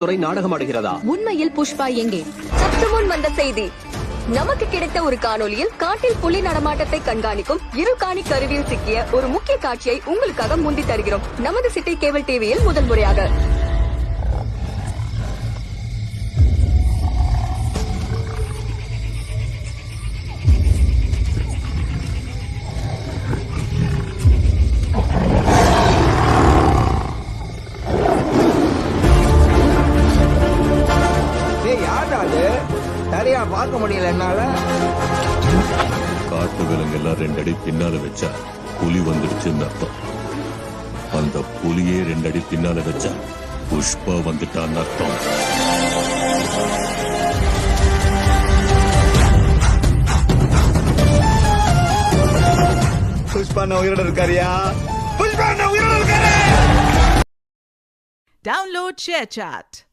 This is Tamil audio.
துறை நாடகமாடுகிறதா? உண்மையில் புஷ்பா எங்கே? சற்று முன் வந்த செய்தி. நமக்கு கிடைத்த ஒரு காணொலியில் காட்டில் புலி நடமாட்டத்தை கண்காணிக்கும் இருகாணி கருவியில் சிக்கிய ஒரு முக்கிய காட்சியை உங்களுக்காக முந்தி தருகிறோம். நமது சிட்டி கேபிள் டிவியில் முதல் முறையாக. சரியா பார்க்க முடியல என்னால. காட்டு விலங்கெல்லாம் 2 அடி பின்னால வச்சா புலி வந்துடுச்சுன்னு அர்த்தம். அந்த புலியே 2 அடி பின்னால வச்சா புஷ்பா வந்துட்டான்னு அர்த்தம். புஷ்பா உயிரோட இருக்காரியா? புஷ்பா உயிரோட இருக்காரு. Download ShareChat.